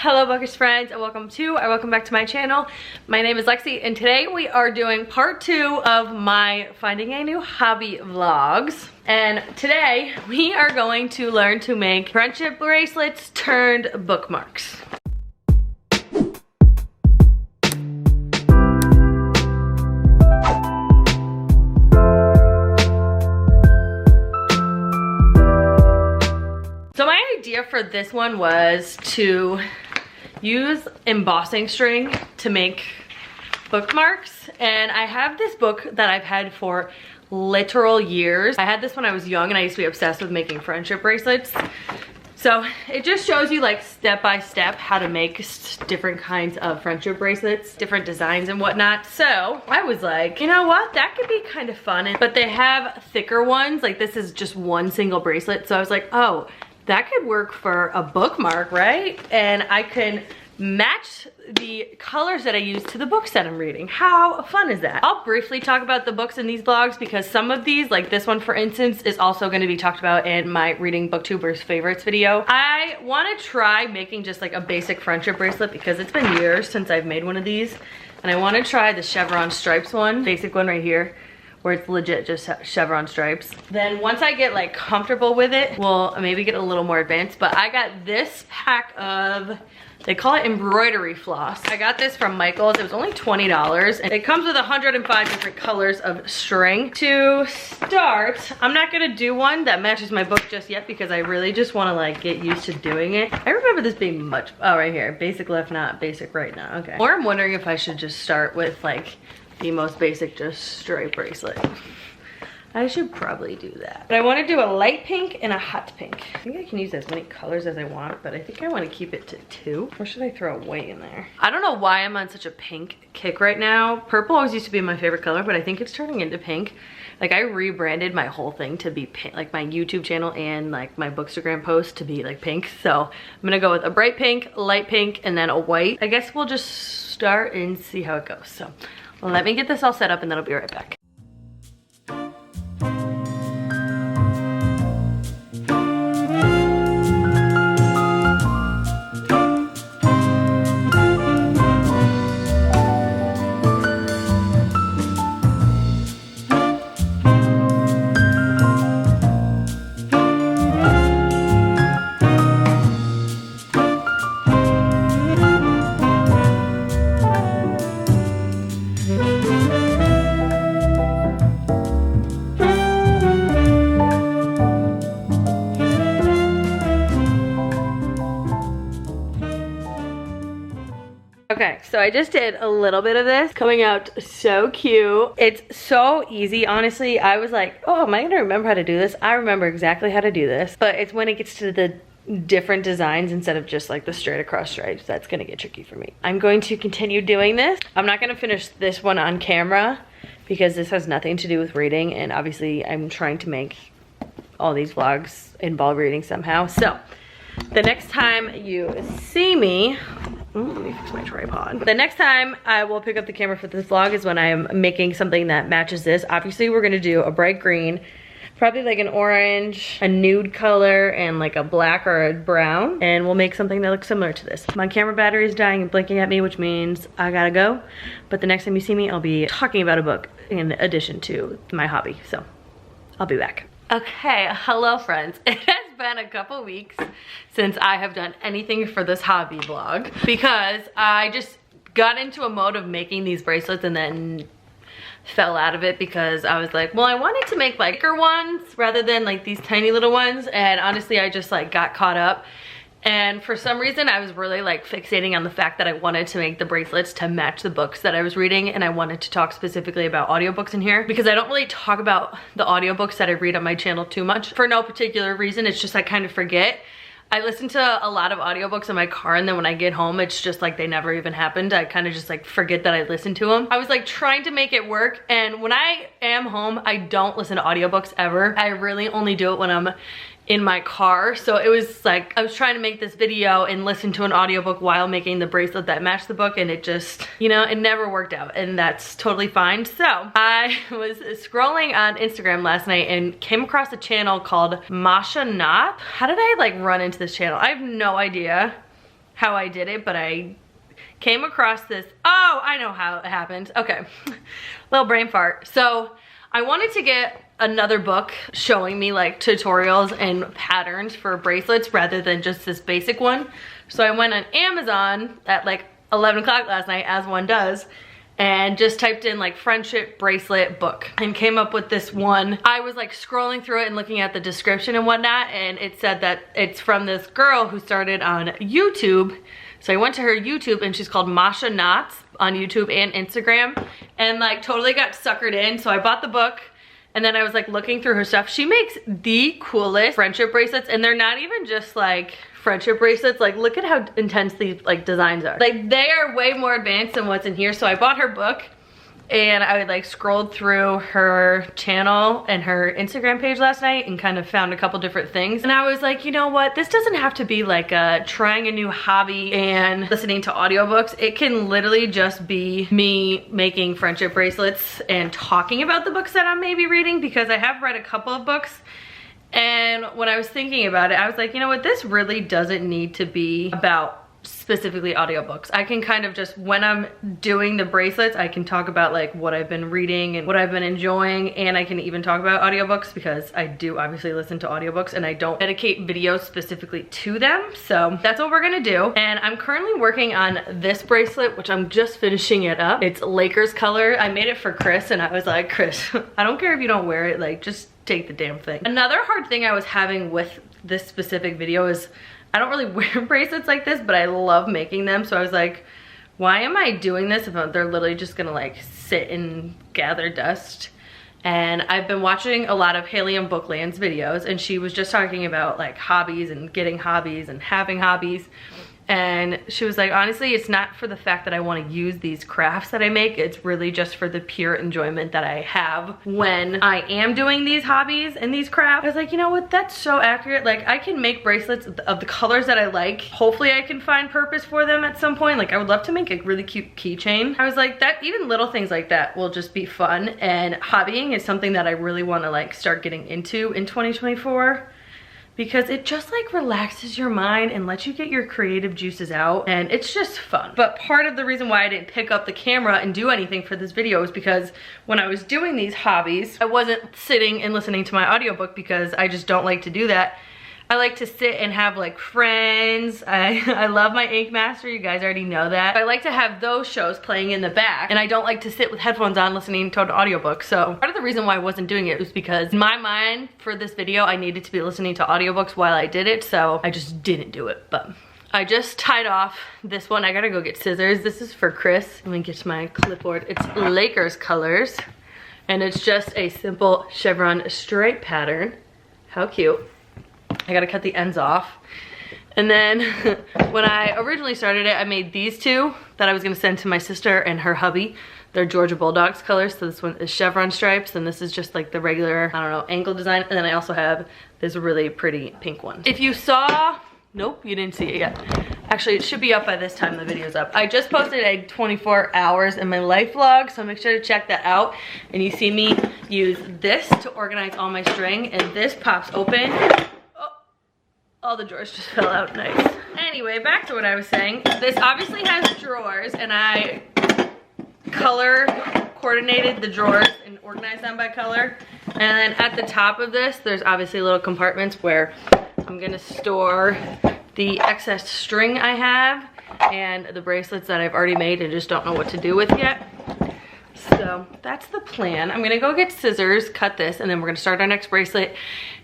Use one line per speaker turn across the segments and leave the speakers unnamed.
Hello bookish friends, and welcome back to my channel. My name is Lexi, and today we are doing part 2 of my finding a new hobby vlogs. And today we are going to learn to make friendship bracelets turned bookmarks. So my idea for this one was to use embossing string to make bookmarks. And I have this book that I've had for literal years. I had this when I was young and I used to be obsessed with making friendship bracelets. So it just shows you like step by step how to make different kinds of friendship bracelets, different designs and whatnot. So I was like, you know what, that could be kind of fun. But they have thicker ones, like this is just one single bracelet. So I was like, oh, that could work for a bookmark, right? And I can match the colors that I use to the books that I'm reading. How fun is that? I'll briefly talk about the books in these vlogs because some of these, like this one for instance, is also going to be talked about in my Reading Booktubers Favorites video. I want to try making just like a basic friendship bracelet because it's been years since I've made one of these. And I want to try the chevron stripes one, basic one right here, where it's legit just chevron stripes. Then once I get like comfortable with it, we'll maybe get a little more advanced. But I got this pack of, they call it embroidery floss. I got this from Michael's. It was only $20 and it comes with 105 different colors of string. To start, I'm not gonna do one that matches my book just yet because I really just wanna like get used to doing it. I remember this being much, oh right here, basic left not, basic right now, okay. Or I'm wondering if I should just start with like the most basic just stripe bracelet. I should probably do that. But I want to do a light pink and a hot pink. I think I can use as many colors as I want, but I think I want to keep it to 2. Or should I throw a white in there? I don't know why I'm on such a pink kick right now. Purple always used to be my favorite color, but I think it's turning into pink. Like I rebranded my whole thing to be pink, like my YouTube channel and like my Bookstagram post to be like pink. So I'm gonna go with a bright pink, light pink, and then a white. I guess we'll just start and see how it goes. So let me get this all set up and then I'll be right back. Okay, so I just did a little bit of this, coming out so cute. It's so easy, honestly. I was like, oh, am I gonna remember how to do this? I remember exactly how to do this, but it's when it gets to the different designs instead of just like the straight across stripes that's gonna get tricky for me. I'm going to continue doing this. I'm not gonna finish this one on camera because this has nothing to do with reading, and obviously I'm trying to make all these vlogs involve reading somehow. So the next time you see me, let me fix my tripod. The next time I will pick up the camera for this vlog is when I'm making something that matches this. Obviously we're gonna do a bright green, probably like an orange, a nude color, and like a black or a brown. And we'll make something that looks similar to this. My camera battery is dying and blinking at me, which means I gotta go. But the next time you see me, I'll be talking about a book in addition to my hobby. So I'll be back. Okay, hello friends. It has been a couple weeks since I have done anything for this hobby vlog because I just got into a mode of making these bracelets and then fell out of it because I was like, well, I wanted to make like bigger ones rather than like these tiny little ones, and honestly I just like got caught up. And for some reason I was really like fixating on the fact that I wanted to make the bracelets to match the books that I was reading, and I wanted to talk specifically about audiobooks in here because I don't really talk about the audiobooks that I read on my channel too much for no particular reason. It's just I kind of forget. I listen to a lot of audiobooks in my car, and then when I get home it's just like they never even happened. I kind of just like forget that I listened to them. I was like trying to make it work, and when I am home I don't listen to audiobooks ever. I really only do it when I'm in my car. So it was like I was trying to make this video and listen to an audiobook while making the bracelet that matched the book, and it just, you know, it never worked out, and that's totally fine. So I was scrolling on Instagram last night and came across a channel called Masha Knot. How did I like run into this channel? I have no idea how I did it, but I came across this. Oh, I know how it happened. Okay, little brain fart. So I wanted to get another book showing me like tutorials and patterns for bracelets rather than just this basic one. So I went on Amazon at like 11 o'clock last night, as one does, and just typed in like friendship bracelet book and came up with this one. I was like scrolling through it and looking at the description and whatnot, and it said that it's from this girl who started on YouTube. So I went to her YouTube, and she's called Masha Knots on YouTube and Instagram, and like totally got suckered in. So I bought the book, and then I was like looking through her stuff. She makes the coolest friendship bracelets, and they're not even just like friendship bracelets. Like, look at how intense these like designs are. Like, they are way more advanced than what's in here. So I bought her book, and I like scrolled through her channel and her Instagram page last night and kind of found a couple different things. And I was like, you know what? This doesn't have to be like trying a new hobby and listening to audiobooks. It can literally just be me making friendship bracelets and talking about the books that I'm maybe reading, because I have read a couple of books. And when I was thinking about it, I was like, you know what? This really doesn't need to be about specifically audiobooks. I can kind of just, when I'm doing the bracelets, I can talk about like what I've been reading and what I've been enjoying, and I can even talk about audiobooks because I do obviously listen to audiobooks and I don't dedicate videos specifically to them. So that's what we're gonna do. And I'm currently working on this bracelet, which I'm just finishing it up. It's Lakers color. I made it for Chris, and I was like, Chris, I don't care if you don't wear it, like just take the damn thing. Another hard thing I was having with this specific video is I don't really wear bracelets like this, but I love making them. So I was like, why am I doing this if they're literally just gonna like sit and gather dust? And I've been watching a lot of Haley Bookland's videos, and she was just talking about like hobbies and getting hobbies and having hobbies. And she was like, honestly, it's not for the fact that I want to use these crafts that I make. It's really just for the pure enjoyment that I have when I am doing these hobbies and these crafts. I was like, you know what? That's so accurate. Like, I can make bracelets of the colors that I like. Hopefully I can find purpose for them at some point. Like, I would love to make a really cute keychain. I was like, that even little things like that will just be fun. And hobbying is something that I really want to like start getting into in 2024. Because it just like relaxes your mind and lets you get your creative juices out, and it's just fun. But part of the reason why I didn't pick up the camera and do anything for this video is because when I was doing these hobbies, I wasn't sitting and listening to my audiobook, because I just don't like to do that. I like to sit and have like Friends. I love my Ink Master, you guys already know that. I like to have those shows playing in the back, and I don't like to sit with headphones on listening to an audiobook. So part of the reason why I wasn't doing it was because in my mind for this video, I needed to be listening to audiobooks while I did it, so I just didn't do it. But I just tied off this one. I gotta go get scissors. This is for Chris. Let me get to my clipboard. It's Lakers colors, and it's just a simple chevron stripe pattern. How cute. I gotta cut the ends off. And then when I originally started it, I made these two that I was gonna send to my sister and her hubby. They're Georgia Bulldogs colors. So this one is chevron stripes, and this is just like the regular, I don't know, ankle design. And then I also have this really pretty pink one. If you saw, nope, you didn't see it yet. Actually, it should be up by this time the video's up. I just posted a 24 hours in my life vlog, so make sure to check that out. And you see me use this to organize all my string, and this pops open. All the drawers just fell out. Nice. Anyway, back to what I was saying. This obviously has drawers, and I color coordinated the drawers and organized them by color. And then at the top of this, there's obviously little compartments where I'm gonna store the excess string I have and the bracelets that I've already made and just don't know what to do with yet. So that's the plan. I'm gonna go get scissors, cut this, and then we're gonna start our next bracelet,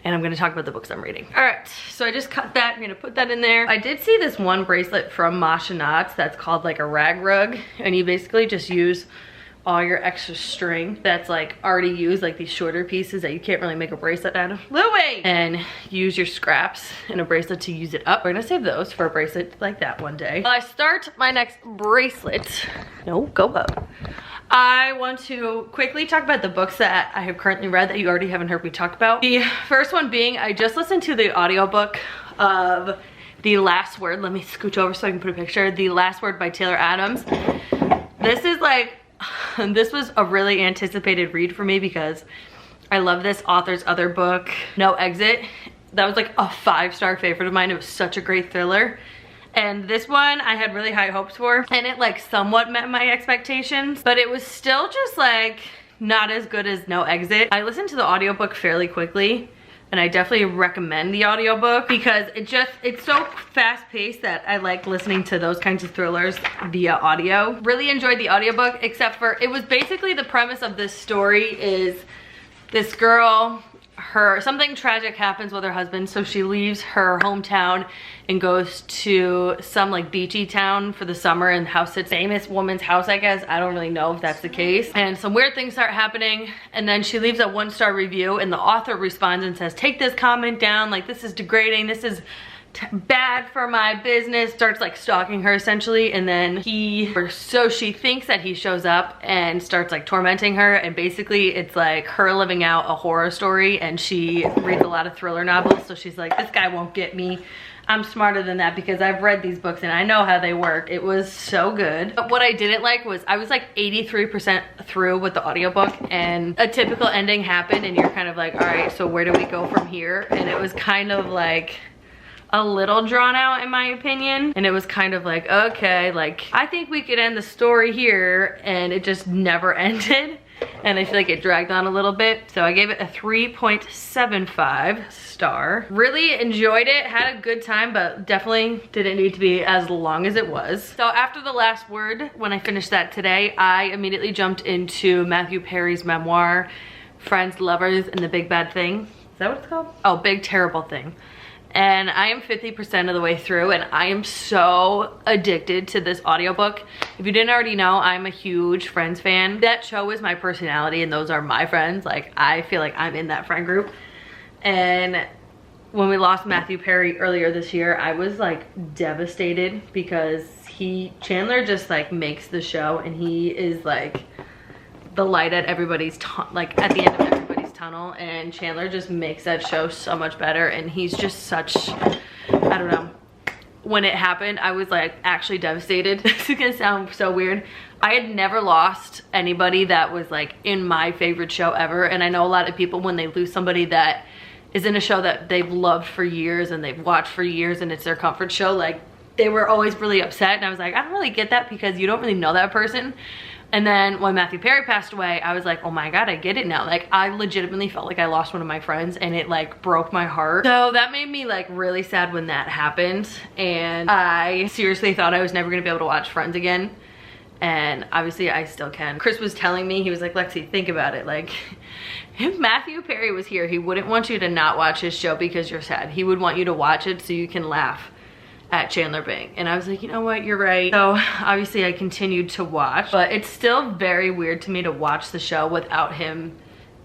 and I'm gonna talk about the books I'm reading. All right, so I just cut that. I'm gonna put that in there. I did see this one bracelet from Masha Knots that's called like a rag rug, and you basically just use all your extra string that's like already used, like these shorter pieces that you can't really make a bracelet out of. Louie! And use your scraps in a bracelet to use it up. We're gonna save those for a bracelet like that one day. While I start my next bracelet, no, go up. I want to quickly talk about the books that I have currently read that you already haven't heard me talk about. The first one being, I just listened to the audiobook of The Last Word. Let me scooch over so I can put a picture. The Last Word by Taylor Adams. This is like, this was a really anticipated read for me because I love this author's other book, No Exit. That was like a 5-star favorite of mine. It was such a great thriller. And this one I had really high hopes for, and it like somewhat met my expectations, but it was still just like not as good as No Exit. I listened to the audiobook fairly quickly, and I definitely recommend the audiobook because it's so fast paced that I like listening to those kinds of thrillers via audio. Really enjoyed the audiobook, except for it was basically the premise of this story is this girl, something tragic happens with her husband, so she leaves her hometown and goes to some like beachy town for the summer and house sits famous woman's house, I guess. I don't really know if that's the case. And some weird things start happening, and then she leaves a 1-star review, and the author responds and says, take this comment down, like this is degrading, this is bad for my business, starts like stalking her essentially. And then so she thinks that he shows up and starts like tormenting her, and basically it's like her living out a horror story, and she reads a lot of thriller novels, so she's like, this guy won't get me, I'm smarter than that because I've read these books and I know how they work. It was so good. But what I didn't like was I was like 83% through with the audiobook, and a typical ending happened, and you're kind of like, all right, so where do we go from here? And it was kind of like a little drawn out in my opinion, and it was kind of like, okay, like I think we could end the story here, and it just never ended, and I feel like it dragged on a little bit. So I gave it a 3.75 star. Really enjoyed it, had a good time, but definitely didn't need to be as long as it was. So after The Last Word, when I finished that today, I immediately jumped into Matthew Perry's memoir, Friends, Lovers, and the Big Bad Thing. Is that what it's called? Oh, Big Terrible Thing. And I am 50% of the way through, and I am so addicted to this audiobook. If you didn't already know, I'm a huge Friends fan. That show is my personality, and those are my friends. Like, I feel like I'm in that friend group. And when we lost Matthew Perry earlier this year, I was like devastated because Chandler just like makes the show, and he is like the light at everybody's like at the end of everybody's tunnel, and Chandler just makes that show so much better, and he's just such, I don't know. When it happened, I was like actually devastated. This is gonna sound so weird. I had never lost anybody that was like in my favorite show ever, and I know a lot of people, when they lose somebody that is in a show that they've loved for years and they've watched for years and it's their comfort show, like they were always really upset, and I was like, I don't really get that because you don't really know that person. And then when Matthew Perry passed away, I was like, oh my God, I get it now. Like, I legitimately felt like I lost one of my friends, and it like broke my heart. So that made me like really sad when that happened. And I seriously thought I was never gonna be able to watch Friends again. And obviously I still can. Chris was telling me, he was like, Lexi, think about it. Like, if Matthew Perry was here, he wouldn't want you to not watch his show because you're sad. He would want you to watch it so you can laugh at Chandler Bing. And I was like, you know what, you're right. So obviously I continued to watch, but it's still very weird to me to watch the show without him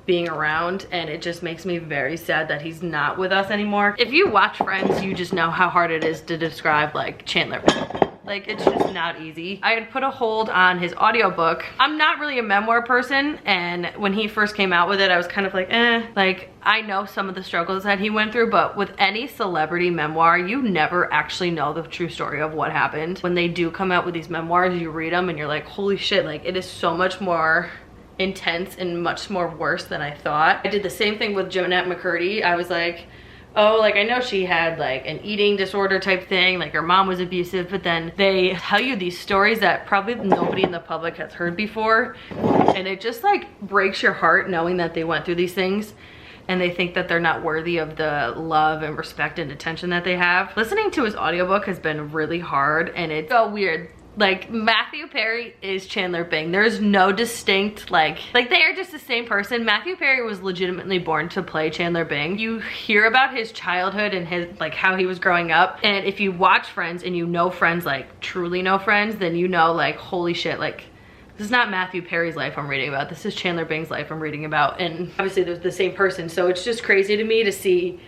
being around, and it just makes me very sad that he's not with us anymore. If you watch Friends, you just know how hard it is to describe like Chandler Bing. Like, it's just not easy. I had put a hold on his audiobook. I'm not really a memoir person, and when he first came out with it, I was kind of like, like, I know some of the struggles that he went through, but with any celebrity memoir, you never actually know the true story of what happened. When they do come out with these memoirs, you read them and you're like, holy shit, like, it is so much more intense and much more worse than I thought. I did the same thing with Jeanette McCurdy. I was like, oh, like, I know she had like an eating disorder type thing, like her mom was abusive, but then they tell you these stories that probably nobody in the public has heard before, and it just like breaks your heart knowing that they went through these things and they think that they're not worthy of the love and respect and attention that they have. Listening to his audiobook has been really hard, and it's so weird. Like, Matthew Perry is Chandler Bing. There's no distinct, like they are just the same person. Matthew Perry was legitimately born to play Chandler Bing. You hear about his childhood and his, like, how he was growing up. And if you watch Friends and you know Friends, like, truly know Friends, then you know, like, holy shit, like, this is not Matthew Perry's life I'm reading about. This is Chandler Bing's life I'm reading about. And obviously they're the same person. So it's just crazy to me to see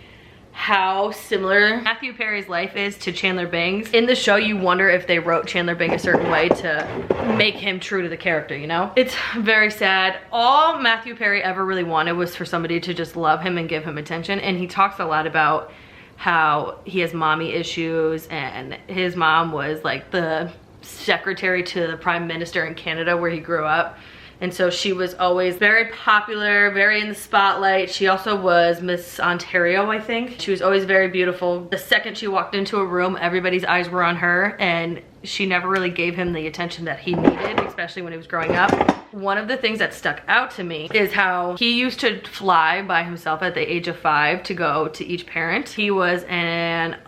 how similar Matthew Perry's life is to Chandler Bing's. In the show, you wonder if they wrote Chandler Bing a certain way to make him true to the character, you know? It's very sad. All Matthew Perry ever really wanted was for somebody to just love him and give him attention, and he talks a lot about how he has mommy issues, and his mom was like the secretary to the prime minister in Canada where he grew up. And so she was always very popular, very in the spotlight. She also was Miss Ontario, I think. She was always very beautiful. The second she walked into a room, everybody's eyes were on her, and she never really gave him the attention that he needed, especially when he was growing up. One of the things that stuck out to me is how he used to fly by himself at the age of 5 to go to each parent. He was an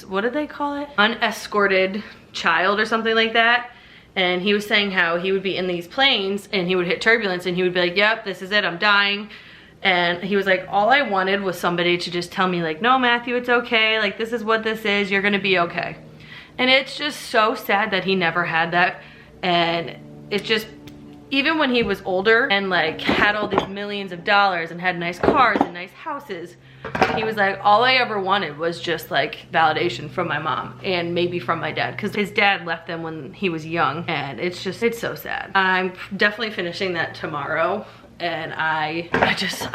what did they call it? Unescorted child or something like that. And he was saying how he would be in these planes and he would hit turbulence and he would be like, yep, this is it, I'm dying. And he was like, all I wanted was somebody to just tell me like, no, Matthew, it's okay. Like, this is what this is, you're gonna be okay. And it's just so sad that he never had that. And it's just, even when he was older and like had all these millions of dollars and had nice cars and nice houses, he was like, all I ever wanted was just like validation from my mom and maybe from my dad, because his dad left them when he was young. And it's so sad. I'm definitely finishing that tomorrow, and I'm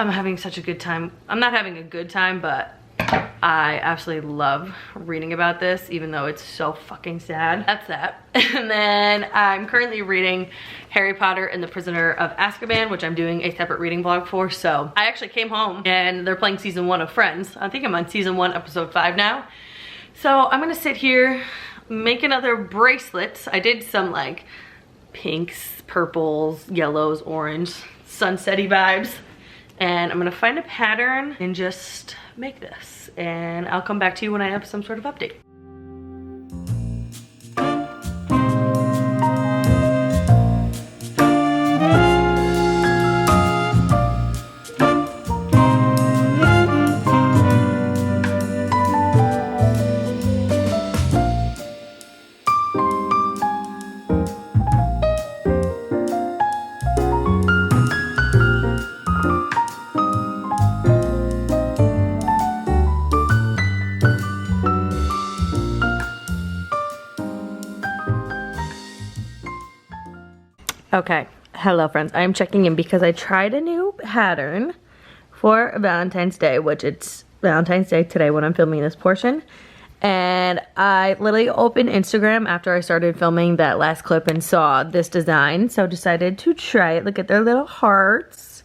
having such a good time. I'm not having a good time, but I absolutely love reading about this, even though it's so fucking sad. That's that. And then I'm currently reading Harry Potter and the Prisoner of Azkaban, which I'm doing a separate reading vlog for. So I actually came home and they're playing season 1 of Friends. I think I'm on season 1, episode 5 now. So I'm gonna sit here, make another bracelets. I did some like pinks, purples, yellows, orange, sunsetty vibes. And I'm gonna find a pattern and just make this. And I'll come back to you when I have some sort of update. Okay, hello friends. I am checking in because I tried a new pattern for Valentine's Day, which it's Valentine's Day today when I'm filming this portion. And I literally opened Instagram after I started filming that last clip and saw this design, so decided to try it. Look at their little hearts.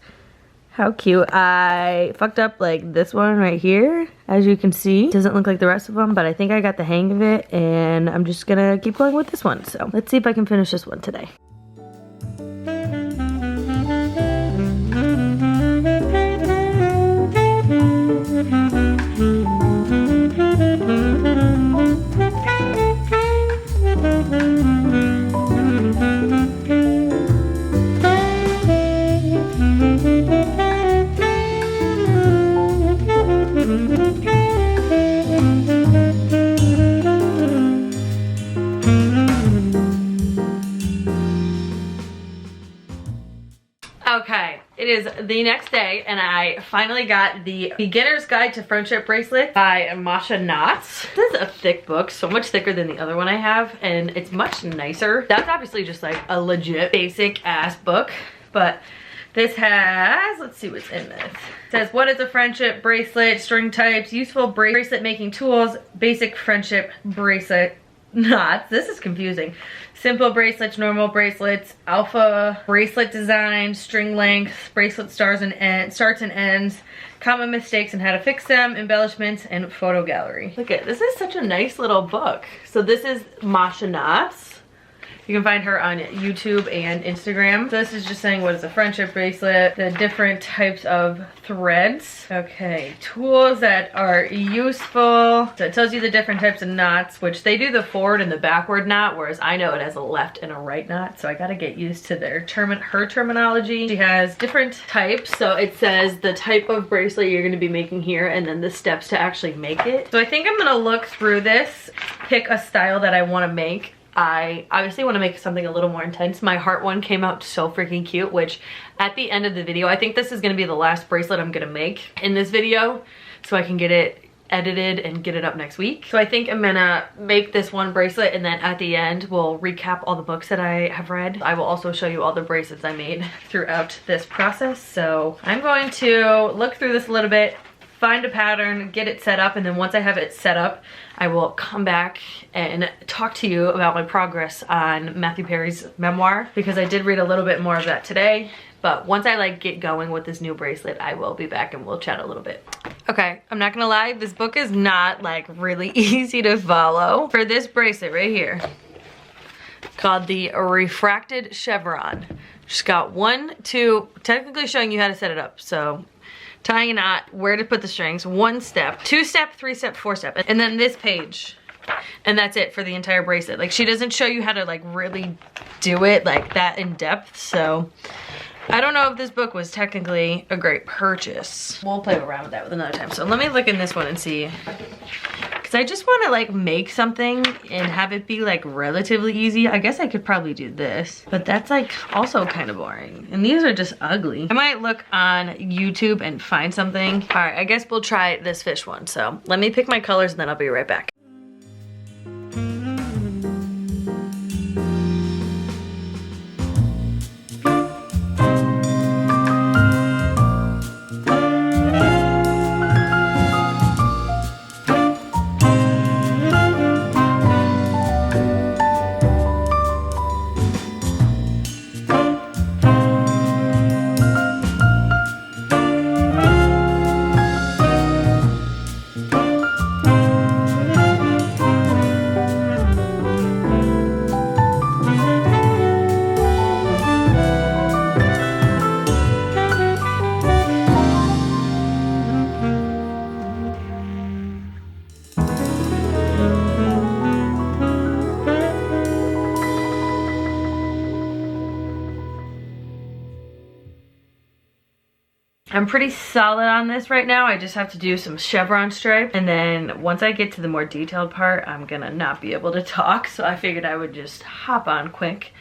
How cute. I fucked up like this one right here, as you can see. It doesn't look like the rest of them, but I think I got the hang of it, and I'm just gonna keep going with this one. So let's see if I can finish this one today. Okay, it is the next day and I finally got the Beginner's Guide to Friendship Bracelet by Masha Knotts. This is a thick book, so much thicker than the other one I have, and it's much nicer. That's obviously just like a legit basic ass book, but this has, let's see what's in this. It says, what is a friendship bracelet, string types, useful bracelet making tools, basic friendship bracelet knots. This is confusing. Simple bracelets, normal bracelets, alpha bracelet design, string length, bracelet starts and ends, common mistakes and how to fix them, embellishments, and photo gallery. Look at this, is such a nice little book. So this is Masha Knotts. You can find her on YouTube and Instagram. So this is just saying what is a friendship bracelet, the different types of threads. Okay, tools that are useful. So it tells you the different types of knots, which they do the forward and the backward knot, whereas I know it has a left and a right knot. So I gotta get used to her terminology. She has different types. So it says the type of bracelet you're gonna be making here and then the steps to actually make it. So I think I'm gonna look through this, pick a style that I wanna make. I obviously want to make something a little more intense. My heart one came out so freaking cute, which at the end of the video, I think this is going to be the last bracelet I'm going to make in this video so I can get it edited and get it up next week. So I think I'm gonna make this one bracelet, and then at the end we'll recap all the books that I have read. I will also show you all the bracelets I made throughout this process. So I'm going to look through this a little bit, find a pattern, get it set up, and then once I have it set up, I will come back and talk to you about my progress on Matthew Perry's memoir, because I did read a little bit more of that today. But once I like get going with this new bracelet, I will be back and we'll chat a little bit. Okay, I'm not gonna lie, this book is not like really easy to follow. For this bracelet right here, called the Refracted Chevron. Just got 1, 2, technically showing you how to set it up. So tying a knot, where to put the strings, 1 step, 2 step, 3 step, 4 step, and then this page. And that's it for the entire bracelet. Like, she doesn't show you how to like really do it like that in depth. So I don't know if this book was technically a great purchase. We'll play around with that with another time. So let me look in this one and see. Cause I just wanna like make something and have it be like relatively easy. I guess I could probably do this, but that's like also kind of boring. And these are just ugly. I might look on YouTube and find something. All right, I guess we'll try this fish one. So let me pick my colors and then I'll be right back. I'm pretty solid on this right now. I just have to do some chevron stripe, and then once I get to the more detailed part, I'm gonna not be able to talk, so I figured I would just hop on quick,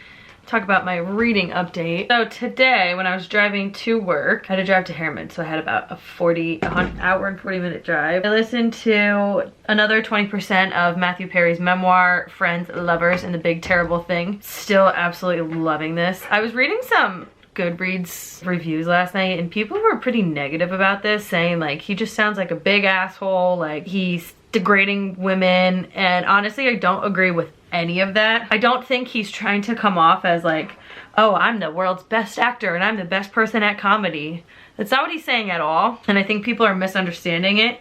talk about my reading update. So today, when I was driving to work, I had to drive to Harriman, so I had about an hour and 40 minute drive. I listened to another 20% of Matthew Perry's memoir, Friends, Lovers, and the Big Terrible Thing. Still absolutely loving this. I was reading some Goodreads reviews last night, and people were pretty negative about this, saying like he just sounds like a big asshole, like he's degrading women, and honestly I don't agree with any of that. I don't think he's trying to come off as like, oh, I'm the world's best actor and I'm the best person at comedy. That's not what he's saying at all, and I think people are misunderstanding it.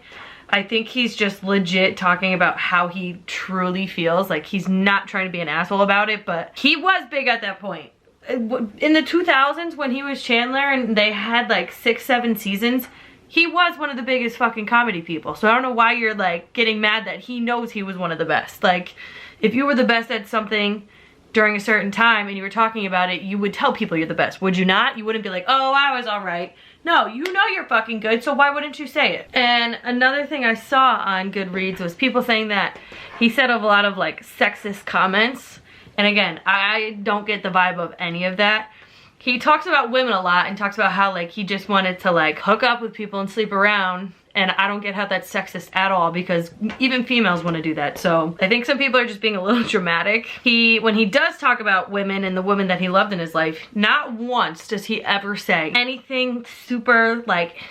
I think he's just legit talking about how he truly feels. Like, he's not trying to be an asshole about it, but he was big at that point. In the 2000s when he was Chandler and they had like 6-7 seasons, he was one of the biggest fucking comedy people. So I don't know why you're like getting mad that he knows he was one of the best. Like, if you were the best at something during a certain time and you were talking about it, you would tell people you're the best, would you not? You wouldn't be like, oh, I was all right. No, you know you're fucking good, so why wouldn't you say it? And another thing I saw on Goodreads was people saying that he said a lot of like sexist comments. And again, I don't get the vibe of any of that. He talks about women a lot and talks about how like he just wanted to like hook up with people and sleep around. And I don't get how that's sexist at all, because even females want to do that. So I think some people are just being a little dramatic. When he does talk about women and the women that he loved in his life, not once does he ever say anything super like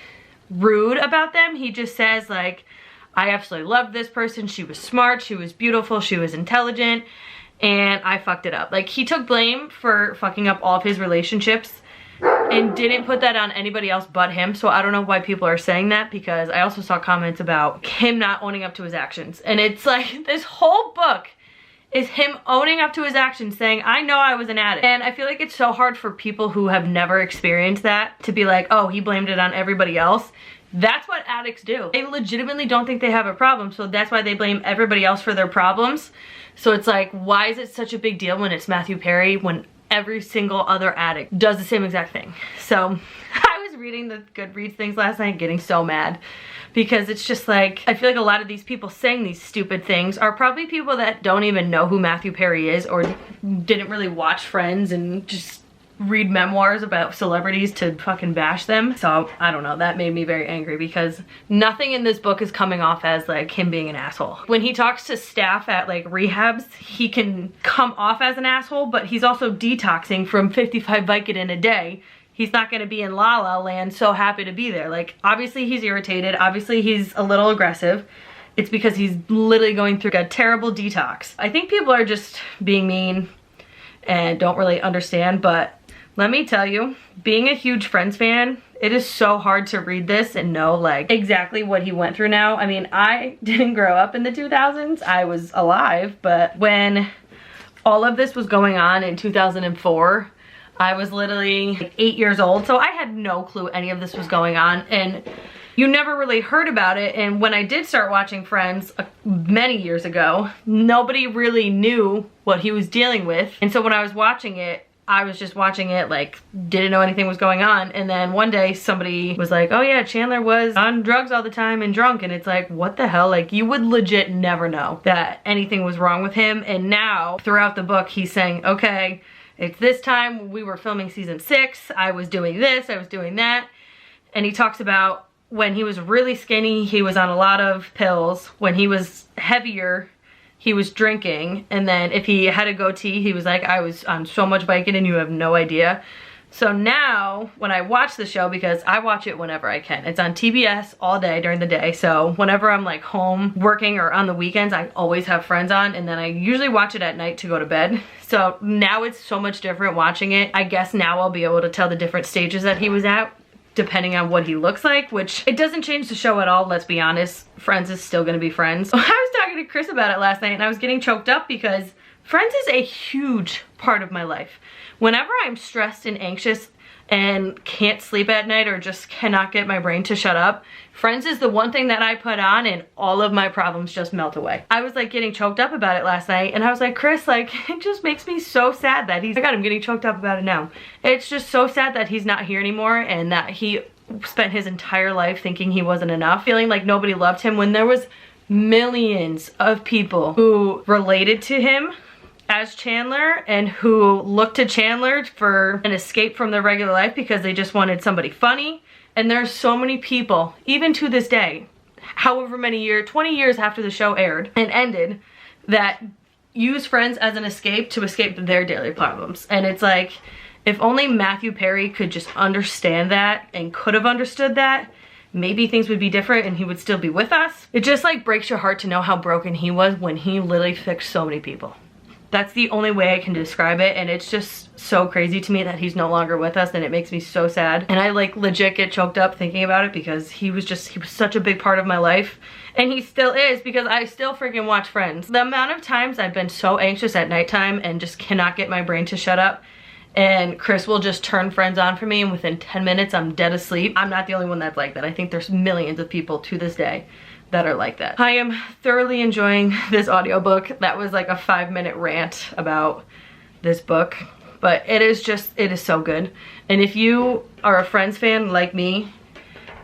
rude about them. He just says like, I absolutely loved this person. She was smart, she was beautiful, she was intelligent, and I fucked it up. Like, he took blame for fucking up all of his relationships and didn't put that on anybody else but him. So I don't know why people are saying that, because I also saw comments about him not owning up to his actions. And it's like, this whole book is him owning up to his actions, saying, I know I was an addict. And I feel like it's so hard for people who have never experienced that to be like, oh, he blamed it on everybody else. That's what addicts do. They legitimately don't think they have a problem, so that's why they blame everybody else for their problems. So it's like, why is it such a big deal when it's Matthew Perry, when every single other addict does the same exact thing? So I was reading the Goodreads things last night getting so mad, because it's just like, I feel like a lot of these people saying these stupid things are probably people that don't even know who Matthew Perry is, or didn't really watch Friends and just read memoirs about celebrities to fucking bash them. So I don't know, that made me very angry, because nothing in this book is coming off as like him being an asshole. When he talks to staff at like rehabs, he can come off as an asshole, but he's also detoxing from 55 Vicodin a day he's not gonna be in La La Land so happy to be there. Like, obviously he's irritated, obviously he's a little aggressive. It's because he's literally going through a terrible detox. I think people are just being mean and don't really understand, but let me tell you, being a huge Friends fan, it is so hard to read this and know like exactly what he went through now. I mean, I didn't grow up in the 2000s, I was alive, but when all of this was going on in 2004, I was literally like 8 years old, so I had no clue any of this was going on, and you never really heard about it. And when I did start watching Friends many years ago, nobody really knew what he was dealing with. And so when I was watching it, I was just watching it like didn't know anything was going on. And then one day somebody was like, oh yeah, Chandler was on drugs all the time and drunk. And it's like, what the hell? Like, you would legit never know that anything was wrong with him. And now throughout the book, he's saying, okay, it's this time, we were filming season 6, I was doing this, I was doing that. And he talks about when he was really skinny, he was on a lot of pills. When he was heavier, he was drinking. And then if he had a goatee, he was like, I was on so much Vicodin and you have no idea. So now when I watch the show, because I watch it whenever I can, it's on TBS all day during the day. So whenever I'm like home working or on the weekends, I always have Friends on, and then I usually watch it at night to go to bed. So now it's so much different watching it. I guess now I'll be able to tell the different stages that he was at, depending on what he looks like, which it doesn't change the show at all, let's be honest. Friends is still gonna be Friends. I was talking to Chris about it last night and I was getting choked up because Friends is a huge part of my life. Whenever I'm stressed and anxious and can't sleep at night or just cannot get my brain to shut up, Friends is the one thing that I put on and all of my problems just melt away. I was like getting choked up about it last night and I was like, Chris, like, it just makes me so sad that he's, oh my God, I'm getting choked up about it now. It's just so sad that he's not here anymore and that he spent his entire life thinking he wasn't enough, feeling like nobody loved him, when there was millions of people who related to him as Chandler and who looked to Chandler for an escape from their regular life because they just wanted somebody funny. And there's so many people, even to this day, however many years, 20 years after the show aired and ended, that use Friends as an escape to escape their daily problems. And it's like, if only Matthew Perry could just understand that and could have understood that, maybe things would be different and he would still be with us. It just like breaks your heart to know how broken he was when he literally fixed so many people. That's the only way I can describe it, and it's just so crazy to me that he's no longer with us, and it makes me so sad. And I like legit get choked up thinking about it because he was such a big part of my life, and he still is, because I still freaking watch Friends. The amount of times I've been so anxious at nighttime and just cannot get my brain to shut up, and Chris will just turn Friends on for me and within 10 minutes I'm dead asleep. I'm not the only one that's like that. I think there's millions of people to this day that are like that. I am thoroughly enjoying this audiobook. That was like a 5-minute rant about this book, but it is so good. And if you are a Friends fan like me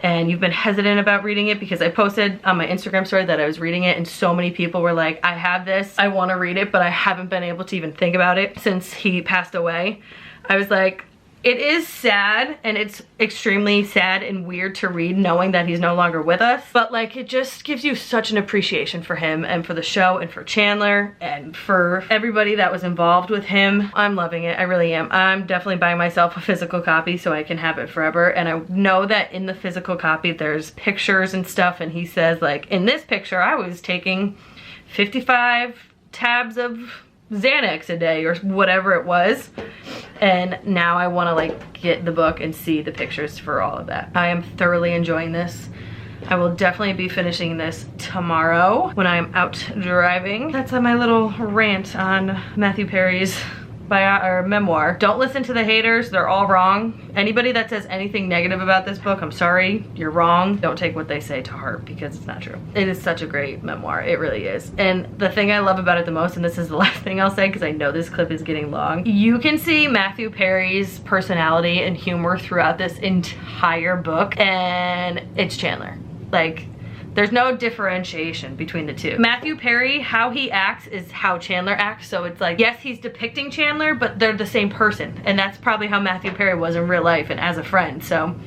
and you've been hesitant about reading it, because I posted on my Instagram story that I was reading it and so many people were like, I have this, I want to read it, but I haven't been able to even think about it since he passed away. I was like, it is sad, and it's extremely sad and weird to read knowing that he's no longer with us, but like it just gives you such an appreciation for him and for the show and for Chandler and for everybody that was involved with him. I'm loving it, I really am. I'm definitely buying myself a physical copy so I can have it forever, and I know that in the physical copy there's pictures and stuff, and he says like, in this picture I was taking 55 tabs of Xanax a day or whatever it was, and now I want to like get the book and see the pictures for all of that. I am thoroughly enjoying this. I will definitely be finishing this tomorrow when I'm out driving. That's my little rant on Matthew Perry's memoir. Don't listen to the haters, they're all wrong. Anybody that says anything negative about this book, I'm sorry, you're wrong. Don't take what they say to heart because it's not true. It is such a great memoir, it really is. And the thing I love about it the most, and this is the last thing I'll say because I know this clip is getting long, you can see Matthew Perry's personality and humor throughout this entire book, and it's Chandler. Like, there's no differentiation between the two. Matthew Perry, how he acts is how Chandler acts. So it's like, yes, he's depicting Chandler, but they're the same person. And that's probably how Matthew Perry was in real life and as a friend. So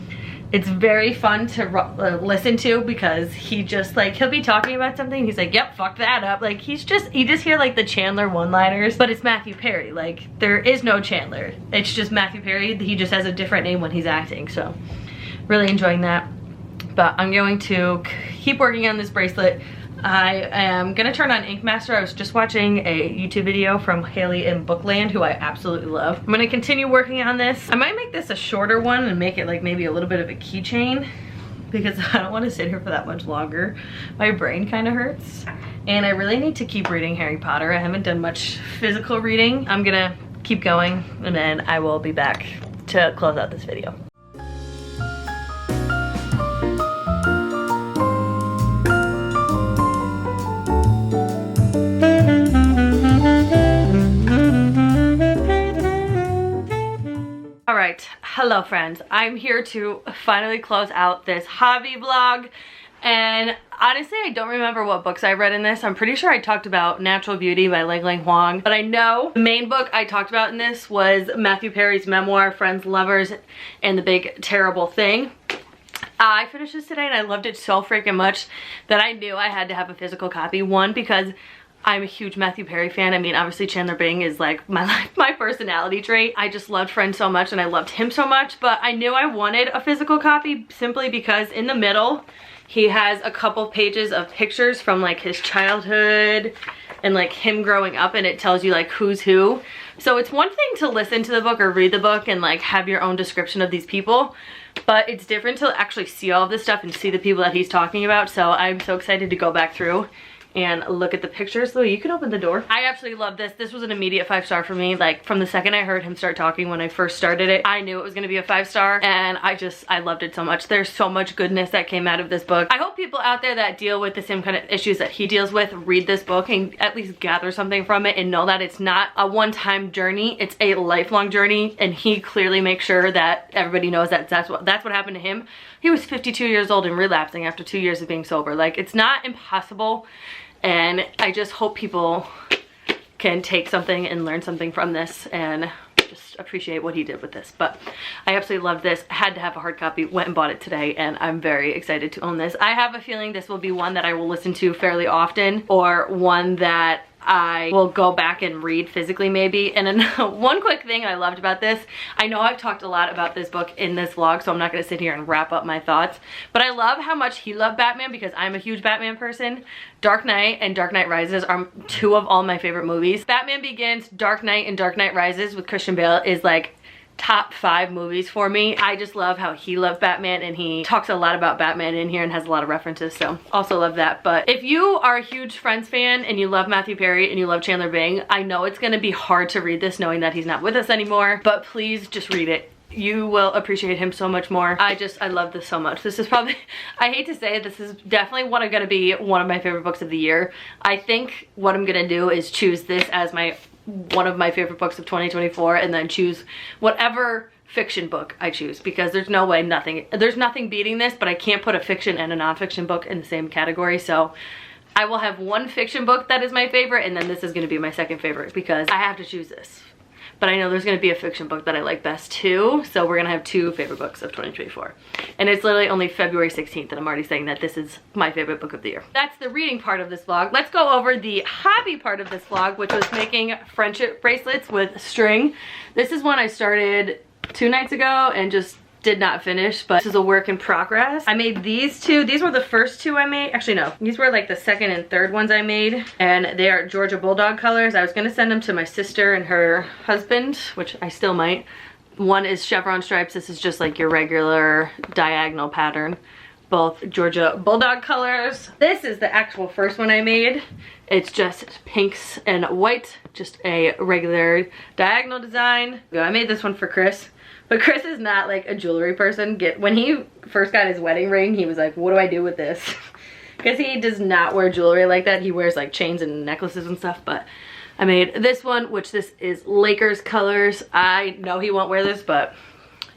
It's very fun to listen to because he just like, he'll be talking about something, he's like, yep, fuck that up. Like you just hear like the Chandler one-liners, but it's Matthew Perry. Like there is no Chandler. It's just Matthew Perry. He just has a different name when he's acting. So really enjoying that. But I'm going to keep working on this bracelet. I am gonna turn on Ink Master. I was just watching a YouTube video from Haley in Bookland, who I absolutely love. I'm gonna continue working on this. I might make this a shorter one and make it like maybe a little bit of a keychain because I don't want to sit here for that much longer. My brain kind of hurts. And I really need to keep reading Harry Potter. I haven't done much physical reading. I'm gonna keep going and then I will be back to close out this video. Alright, hello friends. I'm here to finally close out this hobby vlog. And honestly, I don't remember what books I read in this. I'm pretty sure I talked about Natural Beauty by Lang Lang Huang. But I know the main book I talked about in this was Matthew Perry's memoir, Friends, Lovers, and the Big Terrible Thing. I finished this today and I loved it so freaking much that I knew I had to have a physical copy. One, because I'm a huge Matthew Perry fan. I mean, obviously Chandler Bing is like my personality trait. I just loved Friends so much and I loved him so much, but I knew I wanted a physical copy simply because in the middle, he has a couple pages of pictures from like his childhood and like him growing up, and it tells you like who's who. So it's one thing to listen to the book or read the book and like have your own description of these people, but it's different to actually see all of this stuff and see the people that he's talking about. So I'm so excited to go back through and look at the pictures. Louis, you can open the door. I absolutely love this. This was an immediate 5-star for me. Like from the second I heard him start talking when I first started it, I knew it was gonna be a 5-star, and I loved it so much. There's so much goodness that came out of this book. I hope people out there that deal with the same kind of issues that he deals with read this book and at least gather something from it and know that it's not a one-time journey, it's a lifelong journey, and he clearly makes sure that everybody knows that that's what happened to him. He was 52 years old and relapsing after 2 years of being sober. Like, it's not impossible. And I just hope people can take something and learn something from this and just appreciate what he did with this. But I absolutely love this. I had to have a hard copy, went and bought it today, and I'm very excited to own this. I have a feeling this will be one that I will listen to fairly often, or one that I will go back and read physically maybe. And then one quick thing I loved about this, I know I've talked a lot about this book in this vlog, so I'm not gonna sit here and wrap up my thoughts, but I love how much he loved Batman because I'm a huge Batman person. Dark Knight and Dark Knight Rises are two of all my favorite movies. Batman Begins, Dark Knight, and Dark Knight Rises with Christian Bale is like top 5 movies for me. I just love how he loved Batman, and he talks a lot about Batman in here and has a lot of references, so also love that. But if you are a huge Friends fan and you love Matthew Perry and you love Chandler Bing, I know it's gonna be hard to read this knowing that he's not with us anymore, but please just read it. You will appreciate him so much more. I love this so much. This is probably, I hate to say it, this is definitely gonna be one of my favorite books of the year. I think what I'm gonna do is choose this as one of my favorite books of 2024, and then choose whatever fiction book I choose, because there's no way there's nothing beating this, but I can't put a fiction and a nonfiction book in the same category. So I will have one fiction book that is my favorite, and then this is gonna be my second favorite because I have to choose this. But I know there's gonna be a fiction book that I like best too, so we're gonna have 2 favorite books of 2024. And it's literally only February 16th, and I'm already saying that this is my favorite book of the year. That's the reading part of this vlog. Let's go over the hobby part of this vlog, which was making friendship bracelets with string. This is one I started 2 nights ago and just did not finish, but this is a work in progress. I made these 2. These were the first 2 I made. Actually, no. These were like the second and third ones I made, and they are Georgia Bulldog colors. I was gonna send them to my sister and her husband, which I still might. One is chevron stripes. This is just like your regular diagonal pattern. Both Georgia Bulldog colors. This is the actual first one I made. It's just pinks and white, just a regular diagonal design. I made this one for Chris. But Chris is not like a jewelry person. When he first got his wedding ring, he was like, what do I do with this? Because he does not wear jewelry like that. He wears like chains and necklaces and stuff. But I made this one, which this is Lakers colors. I know he won't wear this, but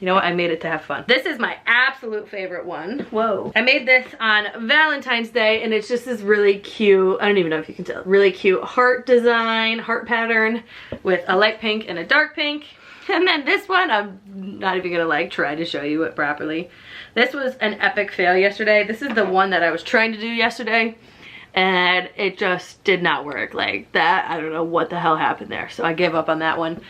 You know what? I made it to have fun. This is my absolute favorite one. Whoa. I made this on Valentine's Day, and it's just this really cute, I don't even know if you can tell, really cute heart design, heart pattern with a light pink and a dark pink. And then this one, I'm not even gonna like try to show you it properly. This was an epic fail yesterday. This is the one that I was trying to do yesterday, and it just did not work like that. I don't know what the hell happened there, so I gave up on that one.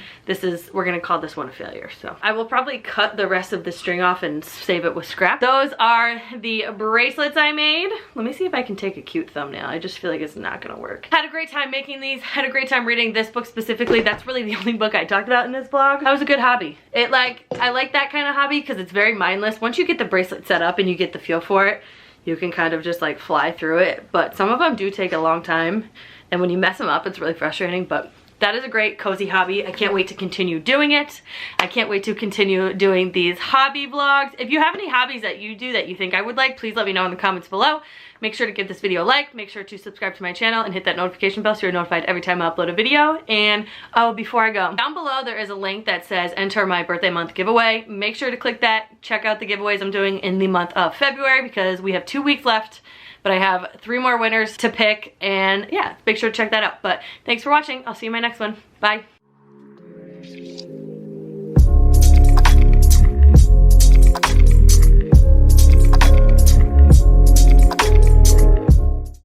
We're gonna call this one a failure. So I will probably cut the rest of the string off and save it with scrap. Those are the bracelets I made. Let me see if I can take a cute thumbnail. I just feel like it's not gonna work. Had a great time making these, had a great time reading this book specifically. That's really the only book I talked about in this vlog. That was a good hobby. I like that kind of hobby because it's very mindless. Once you get the bracelet set up and you get the feel for it, you can kind of just like fly through it. But some of them do take a long time, and when you mess them up, it's really frustrating. But that is a great cozy hobby. I can't wait to continue doing it. I can't wait to continue doing these hobby vlogs. If you have any hobbies that you do that you think I would like, please let me know in the comments below. Make sure to give this video a like, make sure to subscribe to my channel and hit that notification bell so you're notified every time I upload a video. And oh, before I go, down below there is a link that says enter my birthday month giveaway. Make sure to click that. Check out the giveaways I'm doing in the month of February because we have 2 weeks left. But I have 3 more winners to pick, and yeah, make sure to check that out. But thanks for watching. I'll see you in my next one. Bye.